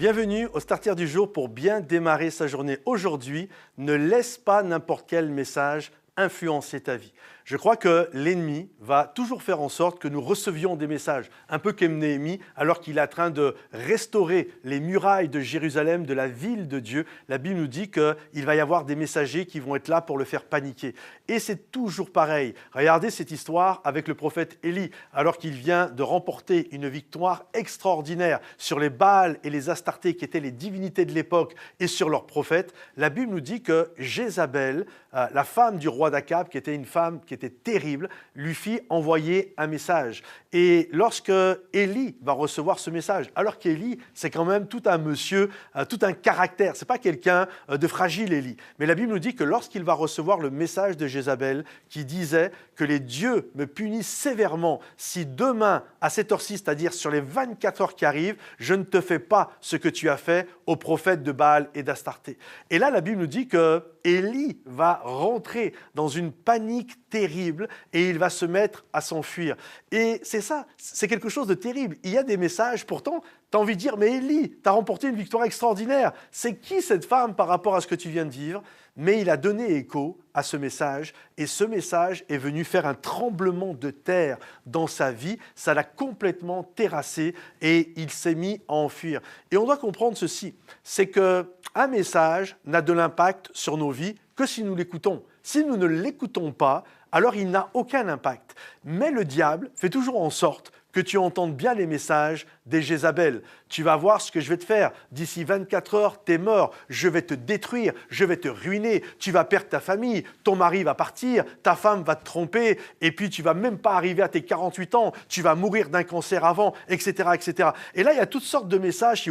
Bienvenue au Starter du jour pour bien démarrer sa journée. Aujourd'hui, ne laisse pas n'importe quel message influencer ta vie. Je crois que l'ennemi va toujours faire en sorte que nous recevions des messages, un peu comme Néhémie, alors qu'il est en train de restaurer les murailles de Jérusalem, de la ville de Dieu. La Bible nous dit qu'il va y avoir des messagers qui vont être là pour le faire paniquer. Et c'est toujours pareil. Regardez cette histoire avec le prophète Élie, alors qu'il vient de remporter une victoire extraordinaire sur les Baals et les Astartés, qui étaient les divinités de l'époque, et sur leurs prophètes. La Bible nous dit que Jézabel, la femme du roi d'Akab, qui était une femme qui était terrible, lui fit envoyer un message. Et lorsque Élie va recevoir ce message, alors qu'Élie, c'est quand même tout un monsieur, tout un caractère, c'est pas quelqu'un de fragile, Élie. Mais la Bible nous dit que lorsqu'il va recevoir le message de Jézabel, qui disait que les dieux me punissent sévèrement si demain, à cette heure-ci, c'est-à-dire sur les 24 heures qui arrivent, je ne te fais pas ce que tu as fait aux prophètes de Baal et d'Astarté. Et là, la Bible nous dit que Élie va rentrer dans une panique terrible et il va se mettre à s'enfuir. Et c'est ça, c'est quelque chose de terrible. Il y a des messages, pourtant, tu as envie de dire, mais Élie, tu as remporté une victoire extraordinaire. C'est qui cette femme par rapport à ce que tu viens de vivre? Mais il a donné écho à ce message et ce message est venu faire un tremblement de terre dans sa vie. Ça l'a complètement terrassé et il s'est mis à enfuir. Et on doit comprendre ceci, c'est qu'un message n'a de l'impact sur nos vies que si nous l'écoutons. Si nous ne l'écoutons pas, alors il n'a aucun impact. Mais le diable fait toujours en sorte que tu entendes bien les messages des Jézabel. Tu vas voir ce que je vais te faire. D'ici 24 heures, tu es mort. Je vais te détruire. Je vais te ruiner. Tu vas perdre ta famille. Ton mari va partir. Ta femme va te tromper. Et puis, tu ne vas même pas arriver à tes 48 ans. Tu vas mourir d'un cancer avant, etc., etc. Et là, il y a toutes sortes de messages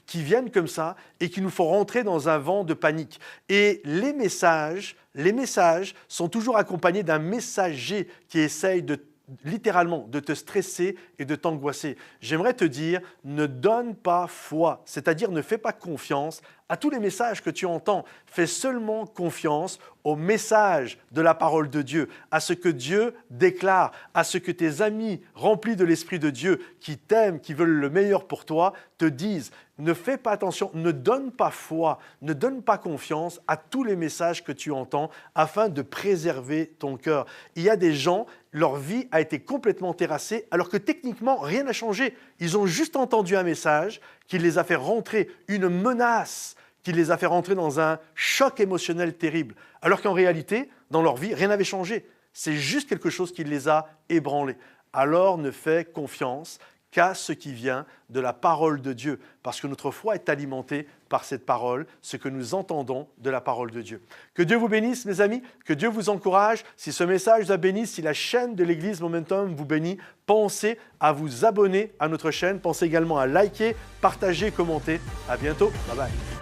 qui viennent comme ça et qui nous font rentrer dans un vent de panique. Et les messages sont toujours accompagnés d'un messager qui essaye littéralement de te stresser et de t'angoisser. J'aimerais te dire, ne donne pas foi, c'est-à-dire ne fais pas confiance à tous les messages que tu entends. Fais seulement confiance au message de la parole de Dieu, à ce que Dieu déclare, à ce que tes amis remplis de l'Esprit de Dieu, qui t'aiment, qui veulent le meilleur pour toi, te disent. Ne fais pas attention, ne donne pas foi, ne donne pas confiance à tous les messages que tu entends afin de préserver ton cœur. Il y a des gens, leur vie a été complètement terrassée alors que techniquement, rien n'a changé. Ils ont juste entendu un message qui les a fait rentrer, une menace qui les a fait rentrer dans un choc émotionnel terrible. Alors qu'en réalité, dans leur vie, rien n'avait changé. C'est juste quelque chose qui les a ébranlés. Alors ne fais confiance qu'à ce qui vient de la parole de Dieu, parce que notre foi est alimentée par cette parole, ce que nous entendons de la parole de Dieu. Que Dieu vous bénisse, mes amis, que Dieu vous encourage. Si ce message vous a béni, si la chaîne de l'Église Momentum vous bénit, pensez à vous abonner à notre chaîne, pensez également à liker, partager, commenter. À bientôt, bye bye.